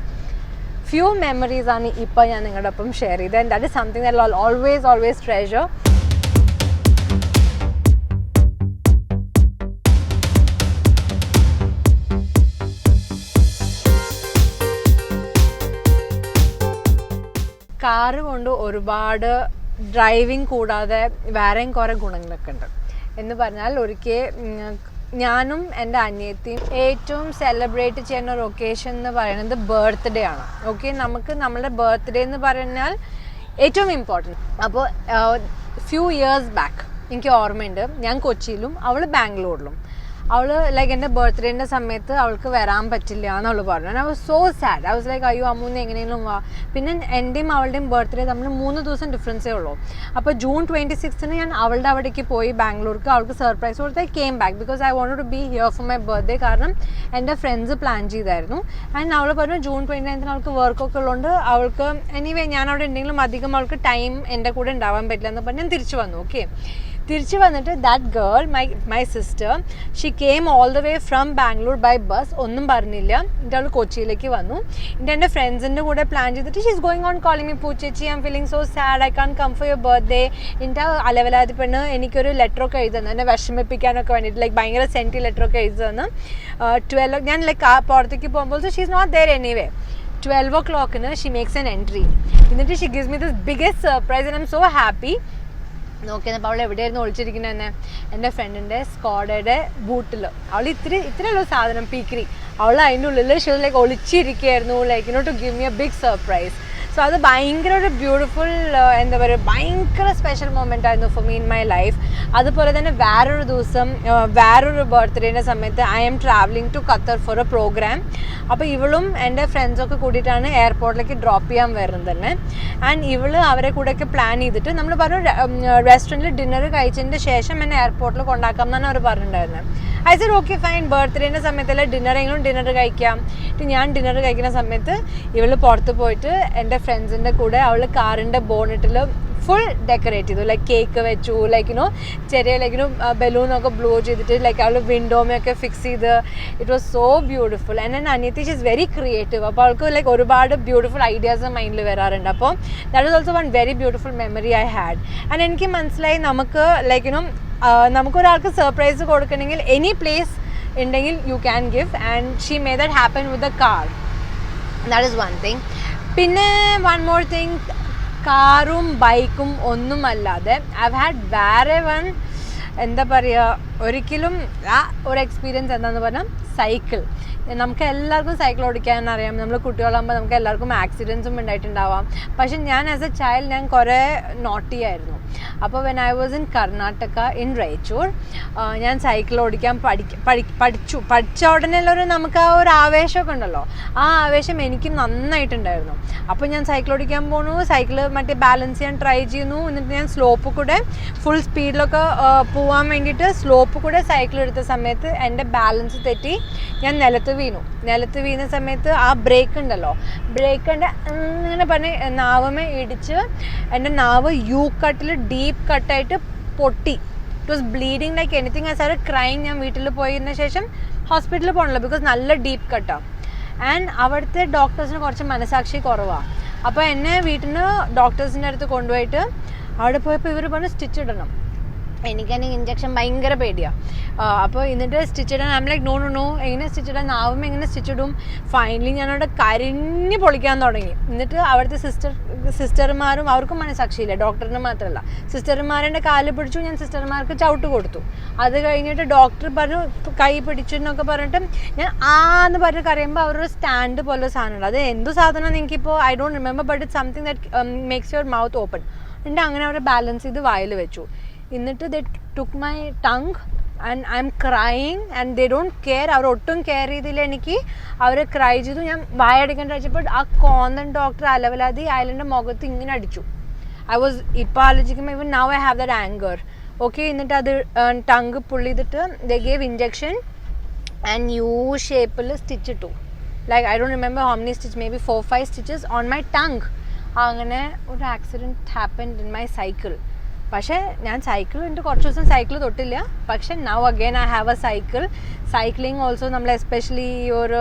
few memories ആണ് ഇപ്പോൾ ഞാൻ നിങ്ങളുടെ ഒപ്പം ഷെയർ ചെയ്തത്. And that is something that I always treasure. Car കൊണ്ട് ഒരുപാട് ഡ്രൈവിംഗ് കൂടാതെ വേറെയും കുറേ ഗുണങ്ങളൊക്കെ ഉണ്ട്. എന്ന് പറഞ്ഞാൽ ഒരിക്കൽ ഞാനും എൻ്റെ അനിയത്തിയും ഏറ്റവും സെലിബ്രേറ്റ് ചെയ്യുന്ന ഒരു ഒക്കേഷൻ എന്ന് പറയുന്നത് ബർത്ത്ഡേ ആണ്. ഓക്കെ, നമുക്ക് നമ്മളുടെ ബർത്ത്ഡേ എന്ന് പറഞ്ഞാൽ ഏറ്റവും ഇമ്പോർട്ടൻറ്റ്. അപ്പോൾ ഫ്യൂ ഇയേഴ്സ് ബാക്ക് എനിക്ക് ഓർമ്മയുണ്ട്, ഞാൻ കൊച്ചിയിലും അവൾ ബാംഗ്ലൂരിലും. അവൾ എൻ്റെ ബർത്ത്ഡേൻ്റെ സമയത്ത് അവൾക്ക് വരാൻ പറ്റില്ല എന്നവൾ പറഞ്ഞു. I was so sad. I was അയ്യോ അമ്മൂന്ന് എങ്ങനെയെങ്കിലും വാ. പിന്നെ എൻ്റെയും അവളുടെയും ബർത്ത്ഡേ നമ്മൾ 3 ദിവസം ഡിഫറൻസേ ഉള്ളൂ. അപ്പോൾ June 26 ഞാൻ അവളുടെ അവിടേക്ക് പോയി ബാംഗ്ലൂർക്ക്. അവൾക്ക് സർപ്രൈസ് കൊടുത്ത് I came back because I wanted to be here for my birthday. കാരണം എൻ്റെ ഫ്രണ്ട്സ് പ്ലാൻ ചെയ്തായിരുന്നു. ആൻഡ് അവൾ പറഞ്ഞു June 29 അവൾക്ക് വർക്കൊക്കെ ഉള്ളതുകൊണ്ട് അവൾക്ക് എനിവേ ഞാൻ അവിടെ ഉണ്ടെങ്കിലും അധികം അവൾക്ക് ടൈം എൻ്റെ കൂടെ ഉണ്ടാവാൻ പറ്റില്ല എന്ന് പറഞ്ഞ് ഞാൻ തിരിച്ചു വന്നു. ഓക്കെ, തിരിച്ചു വന്നിട്ട് that girl my sister she came all the way from Bangalore by bus. ഒന്നും പറഞ്ഞില്ല, എന്നിട്ട് അവൾ കൊച്ചിയിലേക്ക് വന്നു. എന്നിട്ട് എൻ്റെ ഫ്രണ്ട്സിൻ്റെ കൂടെ പ്ലാൻ ചെയ്തിട്ട് she is going on calling me പൂച്ചേച്ചി I am feeling so sad I can come for your birthday. എന്നിട്ട് അലവലാതി പെണ്ണ് എനിക്കൊരു ലെറ്ററൊക്കെ എഴുതി തന്നു, എന്നെ വിഷമിപ്പിക്കാനൊക്കെ വേണ്ടിയിട്ട് ഭയങ്കര സെൻറ്റി ലെറ്ററൊക്കെ എഴുതി തന്നു. 12 ഞാൻ പുറത്തേക്ക് പോകുമ്പോൾ she is not there anyway. 12 o'clock she makes an entry. എന്നിട്ട് she gives me this biggest surprise and I am so happy. നോക്കിയപ്പോൾ അവൾ എവിടെയായിരുന്നു ഒളിച്ചിരിക്കുന്നത് തന്നെ? എൻ്റെ ഫ്രണ്ടിൻ്റെ സ്കോഡയുടെ ബൂട്ടിൽ. അവൾ ഇത്രയുള്ള സാധനം പീക്രി, അവൾ അതിൻ്റെ ഉള്ളിൽ ഷീ വാസ് ഒളിച്ചിരിക്കുകയായിരുന്നു to give me a big surprise. So അത് ഭയങ്കര ഒരു ബ്യൂട്ടിഫുൾ എന്താ പറയുക, ഭയങ്കര സ്പെഷ്യൽ മൊമെൻ്റ് ആയിരുന്നു for me in my life. അതുപോലെ തന്നെ വേറൊരു ദിവസം വേറൊരു ബർത്ത്ഡേൻ്റെ സമയത്ത് I am travelling to Qatar for a programme. അപ്പോൾ ഇവളും എൻ്റെ ഫ്രണ്ട്സൊക്കെ കൂടിയിട്ടാണ് എയർപോർട്ടിലേക്ക് ഡ്രോപ്പ് ചെയ്യാൻ വരുന്നത് തന്നെ. ആൻഡ് ഇവള് അവരെ കൂടെയൊക്കെ പ്ലാൻ ചെയ്തിട്ട് നമ്മൾ പറഞ്ഞു റെസ്റ്റോറൻറ്റിൽ ഡിന്നർ കഴിച്ചതിൻ്റെ ശേഷം എന്നെ എയർപോർട്ടിൽ കൊണ്ടാക്കാം എന്നാണ് അവർ പറഞ്ഞിട്ടുണ്ടായിരുന്നത്. ഐ സെഡ് ഓക്കെ ഫൈൻ, ബർത്ത്ഡേൻ്റെ സമയത്തല്ലേ ഡിന്നർ കഴിക്കാം. ഞാൻ ഡിന്നർ കഴിക്കുന്ന സമയത്ത് ഇവൾ പുറത്ത് പോയിട്ട് എൻ്റെ ഫ്രണ്ട്സിൻ്റെ കൂടെ അവൾ കാറിൻ്റെ ബോണറ്റിൽ ഫുൾ ഡെക്കറേറ്റ് ചെയ്തു. കേക്ക് വെച്ചു, ചെറിയ ബലൂണൊക്കെ ബ്ലോ ചെയ്തിട്ട് അവൾ വിൻഡോമൊക്കെ ഫിക്സ് ചെയ്ത്. It was so beautiful. And എൻ്റെ അനിയത്തി ഷീ ഈസ് വെരി ക്രിയേറ്റീവ്. അപ്പോൾ അവൾക്ക് ഒരുപാട് ബ്യൂട്ടിഫുൾ ഐഡിയാസ് മൈൻഡിൽ വരാറുണ്ട്. അപ്പോൾ that is also one very beautiful memory I had. And എനിക്ക് മനസ്സിലായി നമുക്ക് നമുക്കൊരാൾക്ക് സർപ്രൈസ് കൊടുക്കണമെങ്കിൽ എനി പ്ലേസ് ഉണ്ടെങ്കിൽ you can give. And she may that happen with the car. That is one thing. പിന്നെ വൺ മോർ തിങ്, കാറും ബൈക്കും ഒന്നുമല്ലാതെ I had വേറെ എന്താ പറയുക, ഒരിക്കലും ആ ഒരു എക്സ്പീരിയൻസ് എന്താണെന്ന് പറഞ്ഞാൽ സൈക്കിൾ. നമുക്ക് എല്ലാവർക്കും സൈക്കിൾ ഓടിക്കാൻ അറിയാം. നമ്മൾ കുട്ടികളാകുമ്പോൾ നമുക്ക് എല്ലാവർക്കും ആക്സിഡൻസും ഉണ്ടായിട്ടുണ്ടാവാം. പക്ഷെ ഞാൻ ആസ് എ ചൈൽഡ് ഞാൻ കുറേ നോട്ടി ആയിരുന്നു. അപ്പോൾ when I was in Karnataka in Raichur ഞാൻ സൈക്കിൾ ഓടിക്കാൻ പഠിച്ച ഉടനെയുള്ളൊരു നമുക്ക് ആ ഒരു ആവേശമൊക്കെ ഉണ്ടല്ലോ, ആ ആവേശം എനിക്ക് നന്നായിട്ടുണ്ടായിരുന്നു. അപ്പോൾ ഞാൻ സൈക്കിൾ ഓടിക്കാൻ പോണു, സൈക്കിൾ മറ്റേ ബാലൻസ് ചെയ്യാൻ ട്രൈ ചെയ്യുന്നു. എന്നിട്ട് ഞാൻ സ്ലോപ്പ് കൂടെ ഫുൾ സ്പീഡിലൊക്കെ പോകാൻ വേണ്ടിയിട്ട് സ്ലോപ്പ് കൂടെ സൈക്കിൾ എടുത്ത സമയത്ത് എൻ്റെ ബാലൻസ് തെറ്റി ഞാൻ നിലത്ത് വീണ സമയത്ത് ആ ബ്രേക്ക് ഉണ്ടല്ലോ, ബ്രേക്കിൻ്റെ അങ്ങനെ പറഞ്ഞ് നാവമേ ഇടിച്ച് എൻ്റെ നാവ് യു കട്ടിൽ ഡീപ്പ് കട്ടായിട്ട് പൊട്ടി. It was bleeding like anything. I started crying. ഞാൻ വീട്ടിൽ പോയതിന് ശേഷം ഹോസ്പിറ്റലിൽ പോകണല്ലോ, ബിക്കോസ് നല്ല ഡീപ്പ് കട്ടാണ്. ആൻഡ് അവിടുത്തെ ഡോക്ടേഴ്സിന് കുറച്ച് മനസാക്ഷി കുറവാണ്. അപ്പോൾ എന്നെ വീട്ടിൽ നിന്ന് ഡോക്ടേഴ്സിൻ്റെ അടുത്ത് കൊണ്ടുപോയിട്ട് അവിടെ പോയപ്പോൾ ഇവർ പറഞ്ഞ് സ്റ്റിച്ച് ഇടണം. എനിക്കാണെങ്കിൽ ഇഞ്ചക്ഷൻ ഭയങ്കര പേടിയാണ്. അപ്പോൾ എന്നിട്ട് സ്റ്റിച്ച് ഇടാൻ ഐ ആം ലൈക്ക് നോ എങ്ങനെ സ്റ്റിച്ച് ഇടാൻ, നാവും എങ്ങനെ സ്റ്റിച്ച് ഇടും. ഫൈനലി ഞാനവിടെ കരിഞ്ഞ് പൊളിക്കാൻ തുടങ്ങി. എന്നിട്ട് അവിടുത്തെ സിസ്റ്റർമാരും അവർക്കും മനസാക്ഷിയില്ല, ഡോക്ടറിന് മാത്രമല്ല. സിസ്റ്റർമാരുടെ കാല് പിടിച്ചു, ഞാൻ സിസ്റ്റർമാർക്ക് ചവിട്ട് കൊടുത്തു. അത് കഴിഞ്ഞിട്ട് ഡോക്ടർ പറഞ്ഞു കൈ പിടിച്ചു എന്നൊക്കെ പറഞ്ഞിട്ട് ഞാൻ എന്ന് പറഞ്ഞ് കരയുമ്പോൾ അവരൊരു സ്റ്റാൻഡ് പോലെ സാധനമുണ്ട്. അത് എന്തു സാധനമാണ് എനിക്കിപ്പോൾ I don't remember, but it something that makes your mouth open. എന്നിട്ട് അങ്ങനെ അവരെ ബാലൻസ് ചെയ്ത് വായിൽ വെച്ചു. എന്നിട്ട് they took my tongue and I am crying and they don't care. അവർ ഒട്ടും കെയർ ചെയ്തില്ല എനിക്ക്. അവർ ക്രൈ ചെയ്തു. ഞാൻ വായടിക്കാൻ വെച്ചപ്പോൾ ആ കോന്നൻ ഡോക്ടർ അലവലാതി അയാളുടെ മുഖത്ത് ഇങ്ങനെ അടിച്ചു. ഐ വാസ് ഇപ്പോൾ ആലോചിക്കുമ്പോൾ even now I have that anchor. Okay, എന്നിട്ട് അത് ടങ് പുള്ളി ചെയ്തിട്ട് they gave injection and U ഷേപ്പിൽ സ്റ്റിച്ച് ഇട്ടു. Like I don't remember how many stitch, maybe 4-5 stitches on my tongue. അങ്ങനെ ഒരു accident happened in my cycle. പക്ഷേ ഞാൻ സൈക്കിൾ ഉണ്ട് കുറച്ച് ദിവസം സൈക്കിൾ തൊട്ടില്ല. പക്ഷെ now again I have a cycle. Cycling also നമ്മൾ എസ്പെഷ്യലി ഈ ഒരു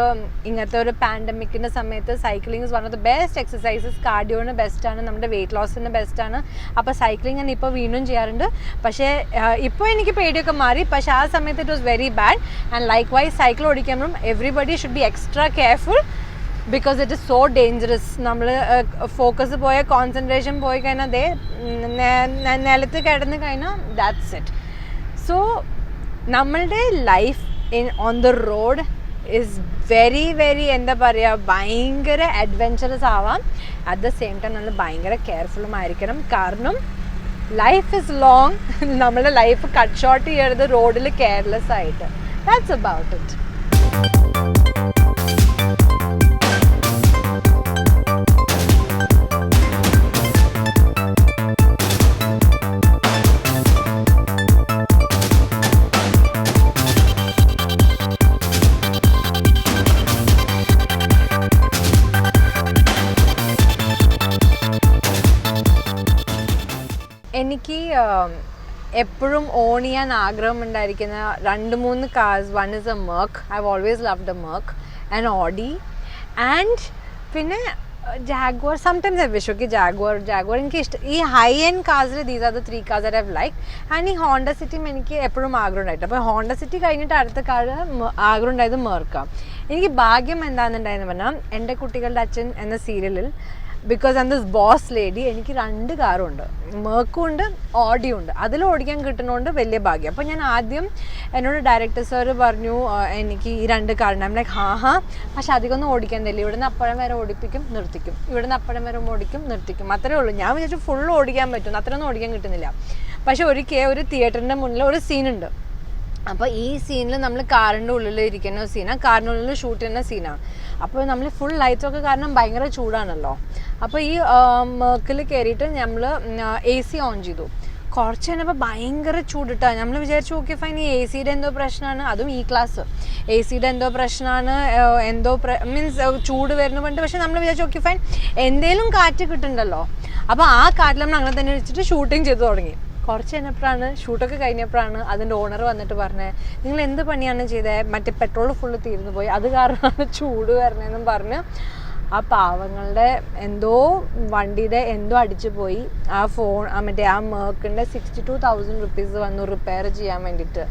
ഇങ്ങനത്തെ ഒരു പാൻഡമിക്കിൻ്റെ സമയത്ത് cycling is one of the best exercises. കാർഡിയോന് ബെസ്റ്റാണ്, നമ്മുടെ വെയിറ്റ് ലോസിന് ബെസ്റ്റാണ്. അപ്പോൾ സൈക്ലിംഗ് ഞാൻ ഇപ്പോൾ വീണ്ടും ചെയ്യാറുണ്ട്. പക്ഷേ ഇപ്പോൾ എനിക്ക് പേടിയൊക്കെ മാറി. പക്ഷേ ആ സമയത്ത് it was very bad. And likewise cycle ഓടിക്കുമ്പോഴും everybody should be extra careful because it is so dangerous. നമ്മൾ ഫോക്കസ് പോയ കോൺസെൻട്രേഷൻ പോയി കഴിഞ്ഞാൽ നിലത്ത് കിടന്ന് കഴിഞ്ഞാൽ ദാറ്റ്സ് ഇറ്റ്. സോ നമ്മളുടെ life on the road is very എന്താ പറയുക, ഭയങ്കര അഡ്വെഞ്ചറസ് ആവാം. അറ്റ് ദ സെയിം ടൈം നമ്മൾ ഭയങ്കര കെയർഫുള്ളും ആയിരിക്കണം. കാരണം ലൈഫ് ഇസ് ലോങ്. നമ്മളുടെ ലൈഫ് കട്ട് ഷോർട്ട് ചെയ്യരുത് റോഡിൽ കെയർലെസ് ആയിട്ട്. That's about it. എനിക്ക് എപ്പോഴും ഓൺ ചെയ്യാൻ ആഗ്രഹമുണ്ടായിരിക്കുന്ന 2-3 cars. One is a Merc. I have always loved a Merc and Audi. And പിന്നെ Jaguar. Sometimes I wish okay Jaguar എനിക്ക് ഇഷ്ടം. ഈ ഹൈ എൻഡ് കാർസിൽ these are the 3 cars that I have like. And ഈ Honda സിറ്റിയും എനിക്ക് എപ്പോഴും ആഗ്രഹം ഉണ്ടായിട്ട്. അപ്പോൾ ഹോണ്ട സിറ്റി കഴിഞ്ഞിട്ട് അടുത്ത കാർ ആഗ്രഹം ഉണ്ടായത് മെർക്കാണ്. എനിക്ക് ഭാഗ്യം എന്താണെന്നുണ്ടായെന്ന് പറഞ്ഞാൽ എൻ്റെ കുട്ടികളുടെ അച്ഛൻ എന്ന സീരിയലിൽ because I am this boss lady, എനിക്ക് 2 കാറുണ്ട്, മെർക്കും ഉണ്ട് ഓഡിയും ഉണ്ട്. അതിൽ ഓടിക്കാൻ കിട്ടുന്നതുകൊണ്ട് വലിയ ഭാഗ്യം. അപ്പോൾ ഞാൻ ആദ്യം എന്നോട് ഡയറക്ടർ സാറ് പറഞ്ഞു എനിക്ക് ഈ 2 കാറുണ്ട്. ഐ ആം ലൈക്ക് പക്ഷെ അധികമൊന്നും ഓടിക്കാൻ തരില്ല. ഇവിടുന്ന് അപ്പഴം വരെ ഓടിപ്പിക്കും നിർത്തിക്കും, ഇവിടുന്ന് അപ്പഴം വരെ ഓടിക്കും നിർത്തിക്കും, അത്രേ ഉള്ളൂ. ഞാൻ വിചാരിച്ചു ഫുൾ ഓടിക്കാൻ പറ്റും, അത്രയൊന്നും ഓടിക്കാൻ കിട്ടുന്നില്ല. പക്ഷെ ഒരു തിയേറ്ററിൻ്റെ മുന്നിൽ ഒരു സീനുണ്ട്. അപ്പോൾ ഈ സീനിൽ നമ്മൾ കാറിൻ്റെ ഉള്ളിൽ ഇരിക്കുന്ന സീനാണ്, കാറിൻ്റെ ഉള്ളിൽ ഷൂട്ട് ചെയ്യുന്ന സീനാണ്. അപ്പോൾ നമ്മൾ ഫുൾ ലൈറ്റ്സൊക്കെ കാരണം ഭയങ്കര ചൂടാണല്ലോ. അപ്പോൾ ഈ മെർക്കിൽ കയറിയിട്ട് നമ്മൾ AC ഓൺ ചെയ്തു. കുറച്ച് കഴിഞ്ഞപ്പോൾ ഭയങ്കര ചൂടിട്ടാണ്. നമ്മൾ വിചാരിച്ചു ഓക്കെ ഫൈൻ, ഈ AC-യുടെ എന്തോ പ്രശ്നമാണ്, അതും ഈ ക്ലാസ് AC-യുടെ എന്തോ പ്രശ്നമാണ്, മീൻസ് ചൂട് വരുന്ന പണ്ട്. പക്ഷെ നമ്മൾ വിചാരിച്ചു ഓക്കെ ഫൈൻ, എന്തേലും കാറ്റ് കിട്ടുന്നുണ്ടല്ലോ. അപ്പോൾ ആ കാറ്റിൽ നമ്മൾ അങ്ങനെ തന്നെ വെച്ചിട്ട് ഷൂട്ടിങ് ചെയ്ത് തുടങ്ങി. കുറച്ച് കഴിഞ്ഞപ്പോഴാണ്, ഷൂട്ടൊക്കെ കഴിഞ്ഞപ്പോഴാണ് അതിൻ്റെ ഓണർ വന്നിട്ട് പറഞ്ഞത് നിങ്ങൾ എന്ത് പണിയാണ് ചെയ്തത്, മറ്റേ പെട്രോൾ ഫുള്ള് തീർന്നു പോയി, അത് കാരണമാണ് ചൂട് വരണതെന്നും പറഞ്ഞ് ആ പാവങ്ങളുടെ എന്തോ വണ്ടിയുടെ എന്തോ അടിച്ചു പോയി. ആ മറ്റേ ആ മെർക്കിൻ്റെ 62,000 റുപ്പീസ് വന്നു റിപ്പയർ ചെയ്യാൻ വേണ്ടിയിട്ട്.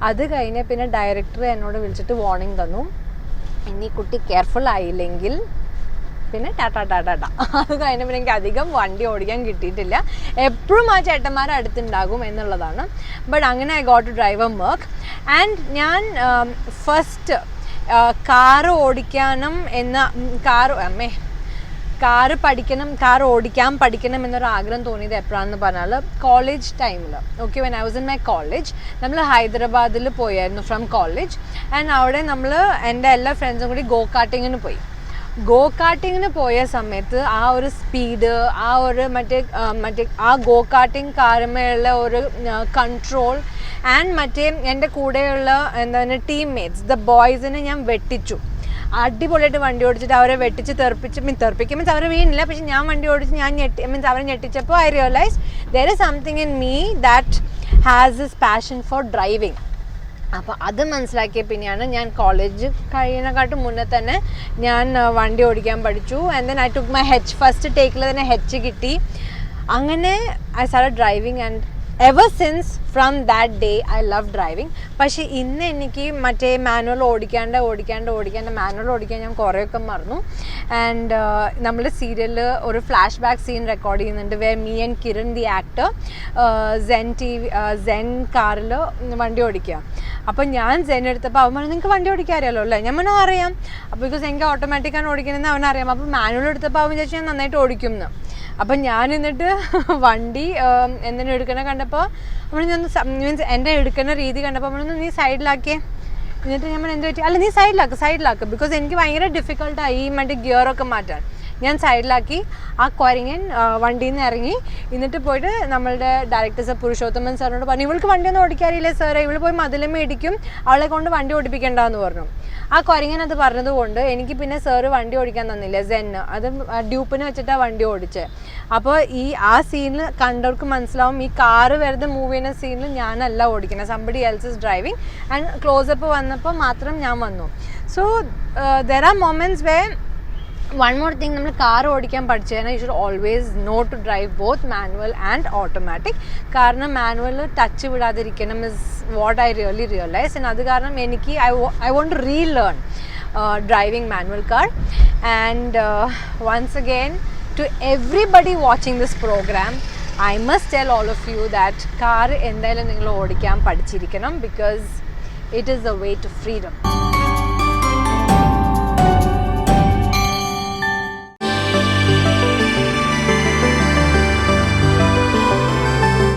അത് കഴിഞ്ഞ് പിന്നെ ഡയറക്ടർ എന്നോട് വിളിച്ചിട്ട് വാർണിംഗ് തന്നു, ഇനി കുട്ടി കെയർഫുൾ ആയില്ലെങ്കിൽ പിന്നെ ടാറ്റാ ടാറ്റാ ടാ. അത് കഴിഞ്ഞപ്പോൾ എനിക്ക് അധികം വണ്ടി ഓടിക്കാൻ കിട്ടിയിട്ടില്ല. എപ്പോഴും ആ ചേട്ടന്മാർ അടുത്തുണ്ടാകും എന്നുള്ളതാണ്. ബട്ട് അങ്ങനെ I got to drive a Merc. And ഞാൻ ഫസ്റ്റ് കാറ് ഓടിക്കാനും കാർ ഓടിക്കാൻ പഠിക്കണം എന്നൊരു ആഗ്രഹം തോന്നിയത് എപ്പോഴാണെന്ന് പറഞ്ഞാൽ കോളേജ് ടൈമിൽ. Okay, when I was in my college നമ്മൾ ഹൈദരാബാദിൽ പോയായിരുന്നു ഫ്രം കോളേജ്. ആൻഡ് അവിടെ നമ്മൾ എൻ്റെ എല്ലാ ഫ്രണ്ട്സും കൂടി ഗോ കാർട്ടിങ്ങിന് പോയ സമയത്ത് ആ ഒരു സ്പീഡ്, ആ ഒരു മറ്റേ ആ ഗോ കാർട്ടിങ് കാറുമേലുള്ള ഒരു കൺട്രോൾ ആൻഡ് എൻ്റെ കൂടെയുള്ള എന്താണ് ടീംമേറ്റ്സ് ദ ബോയ്സിനെ ഞാൻ വെട്ടിച്ചു. അടിപൊളിയായിട്ട് വണ്ടി ഓടിച്ചിട്ട് അവരെ വെട്ടിച്ച് തെറിപ്പിക്കും മീൻസ് അവരെ വീണില്ല, പക്ഷെ ഞാൻ വണ്ടി ഓടിച്ച് അവരെ ഞെട്ടിച്ചപ്പോൾ I realise there is something in me that has this passion for driving. അപ്പോൾ അത് മനസ്സിലാക്കിയ പിന്നെയാണ് ഞാൻ കോളേജ് കഴിയുന്നതിനെക്കാട്ടും മുന്നേ തന്നെ ഞാൻ വണ്ടി ഓടിക്കാൻ പഠിച്ചു. And then I took my first ടേക്കിൽ തന്നെ കിട്ടി. അങ്ങനെ I started driving and ever since from that day I love driving. പക്ഷേ ഇന്ന് എനിക്ക് മാനുവൽ ഓടിക്കാണ്ട് മാനുവൽ ഓടിക്കാൻ ഞാൻ കുറേയൊക്കെ മറന്നു. ആൻഡ് നമ്മുടെ സീരിയലിൽ ഒരു ഫ്ലാഷ് ബാക്ക് സീൻ റെക്കോർഡ് ചെയ്യുന്നുണ്ട് where me and Kiran the actor Zen കാറിൽ വണ്ടി ഓടിക്കുക. അപ്പോൾ ഞാൻ സെൻ എടുത്തപ്പോൾ അവൻ പറഞ്ഞു നിങ്ങൾക്ക് വണ്ടി ഓടിക്കാൻ അറിയാമല്ലോ അല്ലേ? ഞാൻ പറഞ്ഞു അറിയാം. അപ്പോൾ ബിക്കോസ് എനിക്ക് ഓട്ടോമാറ്റിക്കാണ് ഓടിക്കണമെന്ന് അവനറിയാം. അപ്പോൾ മാനുവൽ എടുത്തപ്പോൾ അവൻ വിചാരിച്ചു ഞാൻ നന്നായിട്ട് ഓടിക്കും എന്ന്. അപ്പം ഞാൻ എന്നിട്ട് വണ്ടി എന്തിനും എടുക്കണ കണ്ടപ്പോൾ നമ്മളൊന്ന് മീൻസ് എൻ്റെ എടുക്കുന്ന രീതി കണ്ടപ്പോൾ നമ്മളൊന്ന് നീ സൈഡിലാക്കിയേ. എന്നിട്ട് നമ്മൾ എന്ത് പറ്റി, അല്ല നീ സൈഡിലാക്ക് ബിക്കോസ് എനിക്ക് ഭയങ്കര ഡിഫിക്കൽട്ടായി ഈ ഗിയറൊക്കെ മാറ്റാൻ. ഞാൻ സൈഡിലാക്കി ആ കുരങ്ങൻ വണ്ടിയിൽ നിന്ന് ഇറങ്ങി. എന്നിട്ട് പോയിട്ട് നമ്മളുടെ ഡയറക്ടർ സർ പുരുഷോത്തമൻ സാറിനോട് പറഞ്ഞു ഇവൾക്ക് വണ്ടിയൊന്നും ഓടിക്കാറില്ലേ സാറേ, ഇവൾ പോയി മതിലും മേടിക്കും, അവളെ കൊണ്ട് വണ്ടി ഓടിപ്പിക്കേണ്ടെന്ന് പറഞ്ഞു. ആ കുരങ്ങൻ അത് പറഞ്ഞതുകൊണ്ട് എനിക്ക് പിന്നെ സാറ് വണ്ടി ഓടിക്കാൻ തന്നില്ല. അത് ഡ്യൂപ്പിന് വെച്ചിട്ടാണ് വണ്ടി ഓടിച്ചത്. അപ്പോൾ ആ സീനിൽ കണ്ടവർക്ക് മനസ്സിലാവും ഈ കാറ് വെറുതെ മൂവ് ചെയ്യുന്ന സീനിൽ ഞാനല്ല ഓടിക്കുന്നത്, somebody else is driving. And closeup വന്നപ്പോൾ മാത്രം ഞാൻ വന്നു. So there are moments way one more thing, നമ്മൾ കാർ ഓടിക്കാൻ പഠിച്ചു കഴിഞ്ഞാൽ you should always know to drive both manual and automatic. കാരണം മാനുവൽ ടച്ച് വിടാതിരിക്കണം is what I realise. And അത് കാരണം എനിക്ക് I want to relearn driving manual car. And once again to everybody watching this program, I must tell all of you that car endayalum ningal odikkan padichirikkanam because it is the way to freedom.